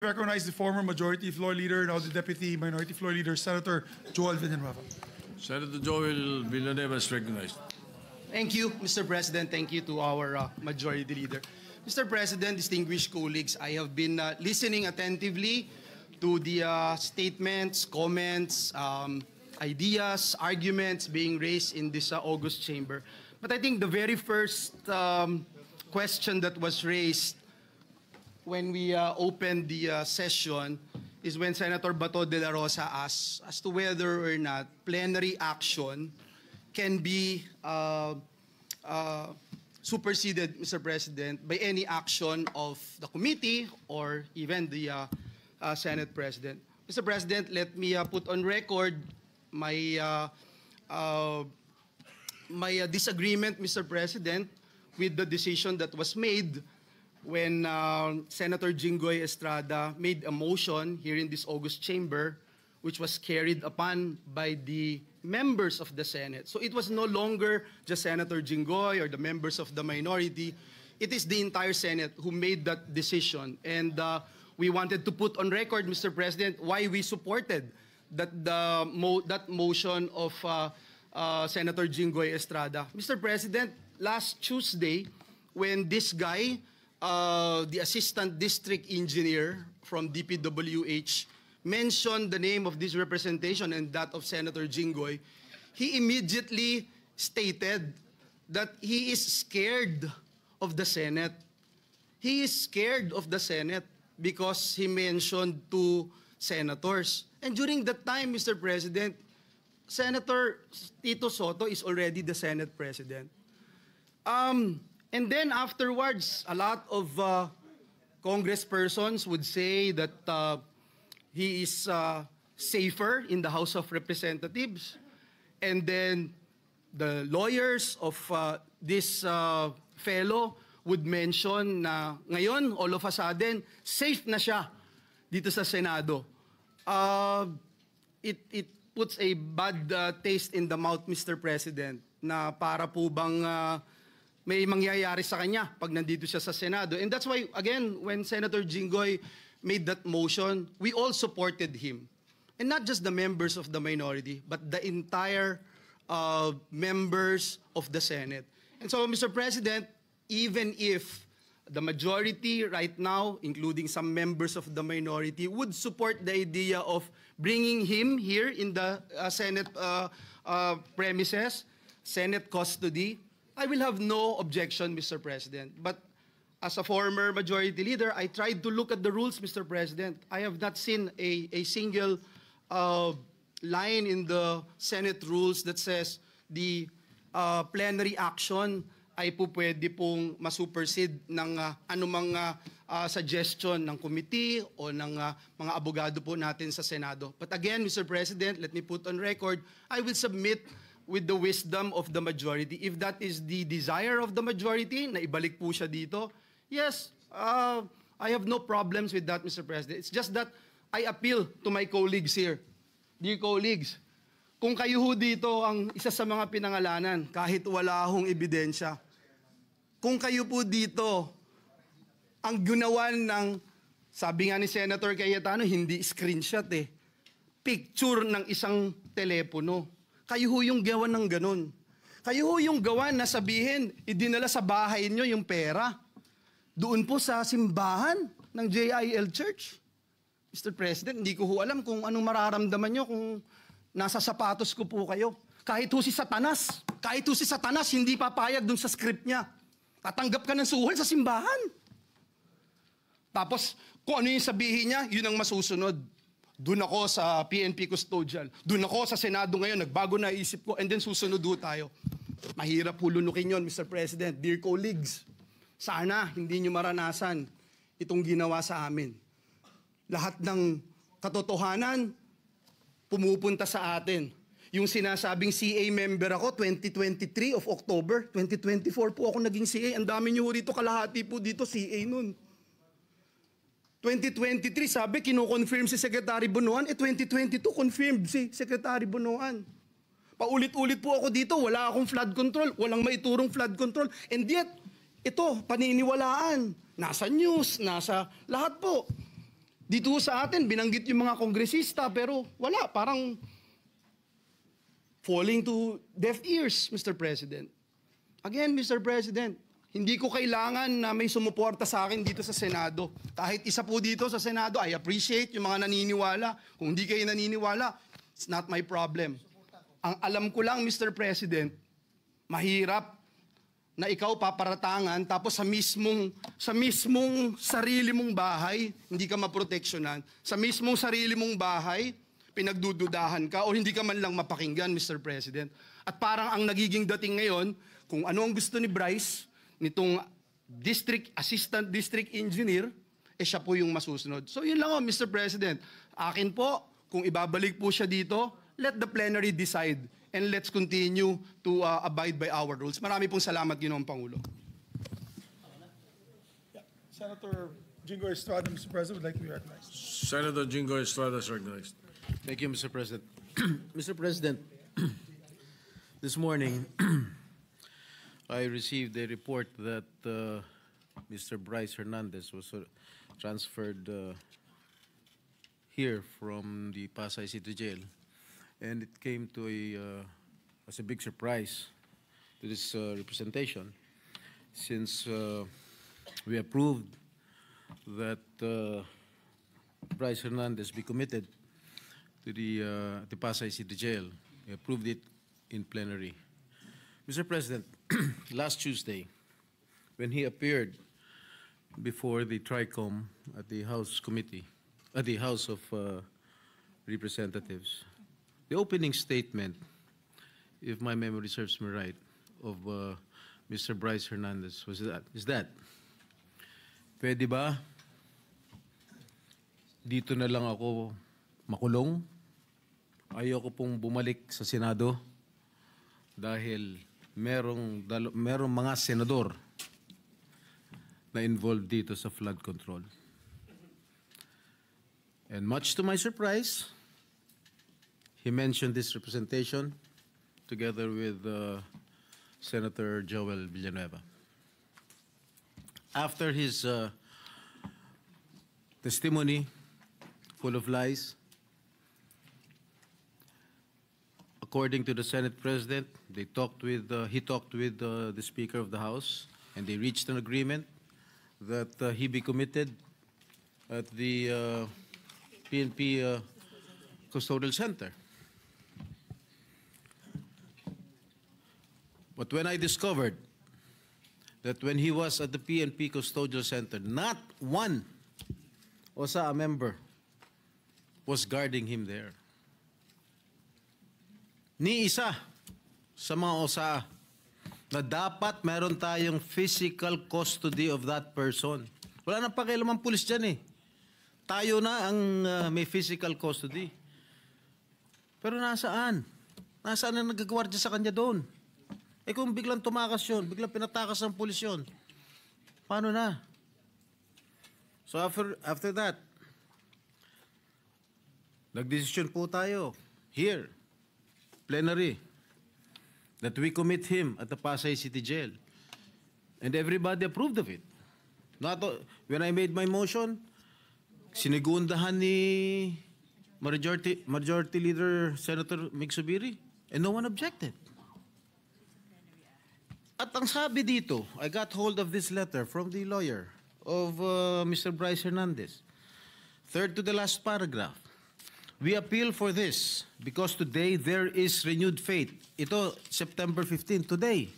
Recognize the former Majority Floor Leader, now the Deputy Minority Floor Leader, Senator Joel Villanueva. Senator Joel Villanueva is recognized. Thank you, Mr. President. Thank you to our Majority Leader. Mr. President, distinguished colleagues, I have been listening attentively to the statements, comments, ideas, arguments being raised in this August chamber. But I think the very first question that was raised when we opened the session is when Senator Bato de la Rosa asked as to whether or not plenary action can be superseded, Mr. President, by any action of the committee or even the Senate President. Mr. President, let me put on record my disagreement, Mr. President, with the decision that was made when Senator Jinggoy Estrada made a motion here in this August chamber, which was carried upon by the members of the Senate. So it was no longer just Senator Jinggoy or the members of the minority. It is the entire Senate who made that decision. And we wanted to put on record, Mr. President, why we supported that motion of Senator Jinggoy Estrada. Mr. President, last Tuesday, when this guy, the Assistant District Engineer from DPWH, mentioned the name of this representation and that of Senator Jinggoy, he immediately stated that he is scared of the Senate. He is scared of the Senate because he mentioned two senators. And during that time, Mr. President, Senator Tito Soto is already the Senate President. And then afterwards, a lot of congresspersons would say that he is safer in the House of Representatives. And then the lawyers of this fellow would mention na ngayon, all of a sudden, safe na siya dito sa Senado. It puts a bad taste in the mouth, Mr. President, na para po bang may mangyayari sa kanya pag nandito siya sa Senado. And that's why, again, when Senator Jinggoy made that motion, we all supported him. And not just the members of the minority, but the entire members of the Senate. And so, Mr. President, even if the majority right now, including some members of the minority, would support the idea of bringing him here in the Senate premises, Senate custody, I will have no objection, Mr. President. But as a former majority leader, I tried to look at the rules, Mr. President. I have not seen a single line in the Senate rules that says the plenary action ay po pwede pong masupersede ng anumang suggestion ng committee o ng mga abogado po natin sa Senado. But again, Mr. President, let me put on record, I will submit with the wisdom of the majority. If that is the desire of the majority, na ibalik po siya dito, yes, I have no problems with that, Mr. President. It's just that I appeal to my colleagues here. Dear colleagues, kung kayo ho dito ang isa sa mga pinangalanan, kahit wala hong ebidensya, kung kayo po dito ang ginawan ng, sabi nga ni Senator Cayetano, hindi screenshot picture ng isang telepono. Kayo ho yung gawan ng ganun. Kayo ho yung gawan na sabihin, idinala sa bahay nyo yung pera. Doon po sa simbahan ng JIL Church. Mr. President, hindi ko ho alam kung anong mararamdaman nyo kung nasa sapatos ko po kayo. Kahit ho si Satanas, hindi papayag dun sa script niya. Tatanggap ka ng suhol sa simbahan. Tapos, kung ano yung sabihin niya, yun ang masusunod. Doon ako sa PNP custodial. Doon ako sa Senado ngayon, nagbago na isip ko, and then susunod ho tayo. Mahirap hulunukin yun, Mr. President. Dear colleagues, sana hindi nyo maranasan itong ginawa sa amin. Lahat ng katotohanan, pumupunta sa atin. Yung sinasabing CA member ako, 2023 of October, 2024 po ako naging CA. Ang dami nyo rito, kalahati po dito CA nun. 2023, sabi, kino-confirm si Secretary Bunuan. 2022, confirmed si Secretary Bunuan. Paulit-ulit po ako dito, wala akong flood control, walang maiturong flood control. And yet, ito, paniniwalaan. Nasa news, nasa lahat po. Dito sa atin, binanggit yung mga kongresista, pero wala, parang falling to deaf ears, Mr. President. Again, Mr. President, hindi ko kailangan na may sumuporta sa akin dito sa Senado. Kahit isa po dito sa Senado, I appreciate yung mga naniniwala. Kung hindi kayo naniniwala, it's not my problem. Ang alam ko lang, Mr. President, mahirap na ikaw paparatangan tapos sa mismong sarili mong bahay, hindi ka maproteksyonan. Sa mismong sarili mong bahay, pinagdududahan ka o hindi ka man lang mapakinggan, Mr. President. At parang ang nagiging dating ngayon, kung ano ang gusto ni Bryce, nitong assistant district engineer, siya po yung masusunod. So yun lang Mr. President. Akin po, kung ibabalik po siya dito, let the plenary decide and let's continue to abide by our rules. Marami pong salamat, Ginoong Pangulo. Senator Jingo Estrada, Mr. President, would like to be recognized. Senator Jingo Estrada is recognized. Thank you, Mr. President. Mr. President, this morning I received a report that Mr. Bryce Hernandez was transferred here from the Pasay City Jail, and it came to as a big surprise to this representation, since we approved that Bryce Hernandez be committed to the Pasay City Jail. We approved it in plenary. Mr. President, last Tuesday, when he appeared before the TRICOM at the House Committee, at the House of Representatives, the opening statement, if my memory serves me right, of Mr. Bryce Hernandez is that, pwede ba dito na lang ako makulong? Ayoko pong bumalik sa Senado dahil merong mga senador na involved dito sa flood control. And much to my surprise, he mentioned this representation together with Senator Joel Villanueva. After his testimony, full of lies, according to the Senate President, he talked with the Speaker of the House, and they reached an agreement that he be committed at the PNP Custodial Center. But when I discovered that when he was at the PNP Custodial Center, not one OSA member was guarding him there. Ni isa sa mga OSA na dapat meron tayong physical custody of that person. Wala nang pakialam ang pulis dyan eh. Tayo na ang may physical custody. Pero nasaan? Nasaan na nagagwardya sa kanya doon? Eh kung biglang tumakas yun, biglang pinatakas ng pulis yun, paano na? So after that, nagdesisyon po tayo here, plenary, that we commit him at the Pasay City Jail. And everybody approved of it. When I made my motion, sinigundahan ni Majority Leader Senator Mig Zubiri, and no one objected. At ang sabi dito, I got hold of this letter from the lawyer of Mr. Bryce Hernandez. Third to the last paragraph. We appeal for this because today there is renewed faith. Ito, September 15, today.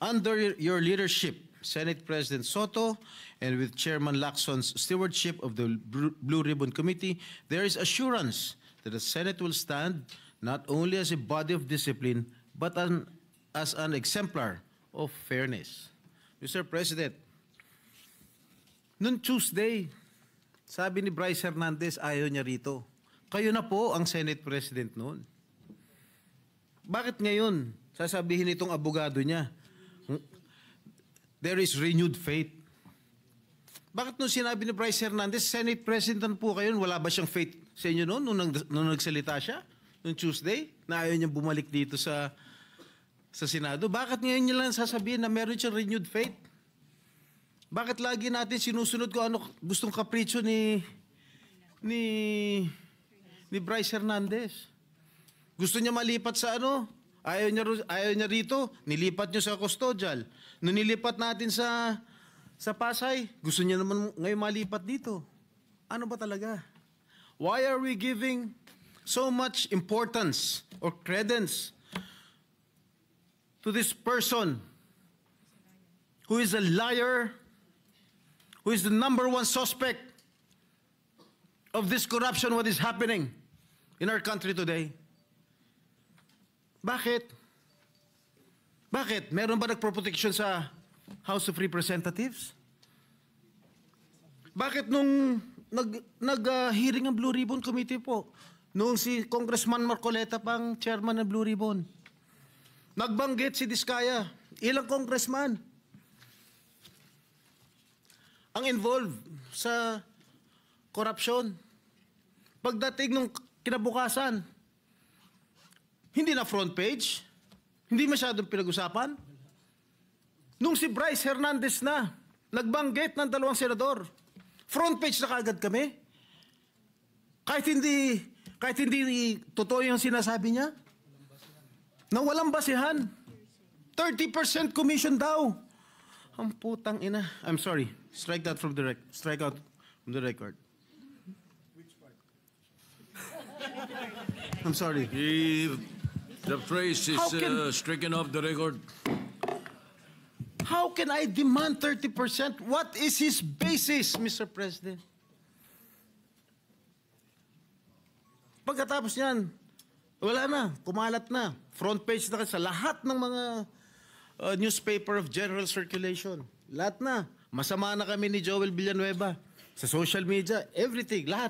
Under your leadership, Senate President Soto, and with Chairman Lacson's stewardship of the Blue Ribbon Committee, there is assurance that the Senate will stand not only as a body of discipline, but as an exemplar of fairness. Mr. President, noong Tuesday, sabi ni Bryce Hernandez, ayaw niya rito. Kayo na po ang Senate President noon. Bakit ngayon sasabihin itong abogado niya, there is renewed faith? Bakit nung sinabi ni Bryce Hernandez, Senate President po kayo, wala ba siyang faith sa inyo noon nung nagsalita siya? Noong Tuesday, na ayaw niya bumalik dito sa Senado? Bakit ngayon niya lang sasabihin na meron siyang renewed faith? Bakit lagi natin sinusunod ko ano gustong kapritsyo ni ni Bryce Hernandez. Gusto niya malipat sa ano? Ayaw niya rito. Nilipat niyo sa custodial. Nung nilipat natin sa Pasay, gusto niya naman ngayon malipat dito. Ano ba talaga? Why are we giving so much importance or credence to this person who is a liar, who is the number one suspect of this corruption, what is happening in our country today? Bakit? Bakit? Meron ba nagproprotection sa House of Representatives? Bakit nung nag-hearing ang Blue Ribbon Committee po, nung si Congressman Marcoleta pang chairman ng Blue Ribbon, nagbanggit si Diskaya, ilang congressman ang involved sa corruption. Pagdating nung kinabukasan, hindi na front page, hindi masyadong pinag-usapan. Nung si Bryce Hernandez na, nagbanggit ng 2 senador, front page na kaagad kami. Kahit hindi totoo yung sinasabi niya, na walang basihan. 30% commission daw. Ang putang ina. I'm sorry. Strike out from the record. I'm sorry. The phrase is How can- stricken off the record. How can I demand 30%? What is his basis, Mr. President? Pagkatapos yan, wala na, kumalat na. Front page na sa lahat ng mga newspaper of general circulation. Lahat na. Masama na kami ni Joel Villanueva. Sa social media, everything, lahat.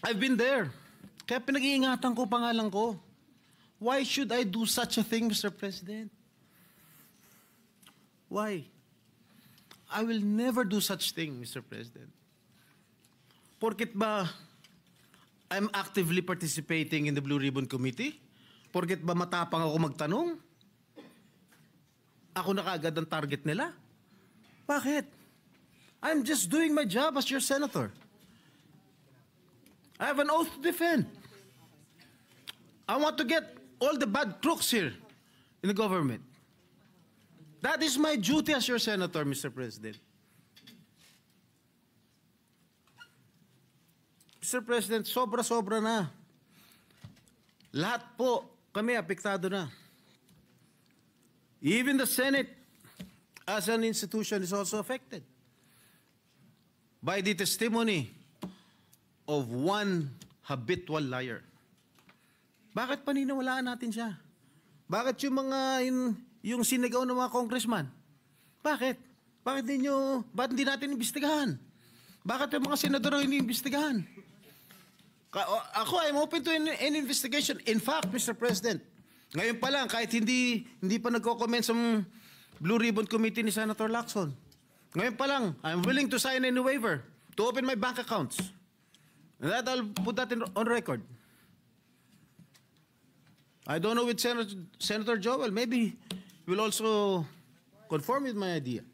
I've been there. Kaya pinag-iingatan ko pangalan ko. Why should I do such a thing, Mr. President? Why? I will never do such thing, Mr. President. Porket ba I'm actively participating in the Blue Ribbon Committee? Porket ba matapang ako magtanong? Ako na kaagad ang target nila? Bakit? I'm just doing my job as your senator. I have an oath to defend. I want to get all the bad crooks here in the government. That is my duty as your senator, Mr. President. Mr. President, sobra-sobra na. Lahat po kami apektado na. Even the Senate as an institution is also affected by the testimony of one habitual liar. Bakit paniniwalaan natin siya? Bakit yung mga yung sinigaw ng mga congressman? Bakit? Bakit hindi natin imbestigahan? Bakit yung mga senador ang iniimbestigahan? Ako, I'm open to an investigation. In fact, Mr. President, ngayon pa lang, kahit hindi pa nagko-comment sa Blue Ribbon Committee ni Senator Lacson, ngayon pa lang, I'm willing to sign any waiver to open my bank accounts. And that, I'll put that on record. I don't know with Senator Joel. Maybe he will also conform with my idea.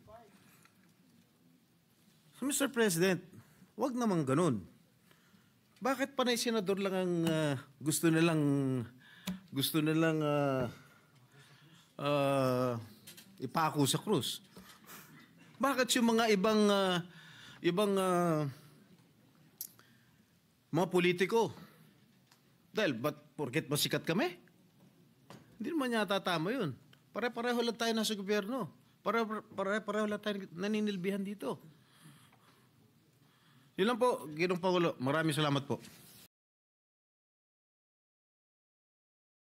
So, Mr. President, wag naman ganun. Bakit panay senador lang ang gusto nilang ipako sa krus? Bakit yung mga ibang mga politiko? Dahil, porket masikat kami? Hindi naman yata tama yun. Pare-pareho lang tayo nasa gobyerno. Pare-pareho lang tayo naninilbihan dito. Yun lang po, Ginoong Pangulo. Maraming salamat po.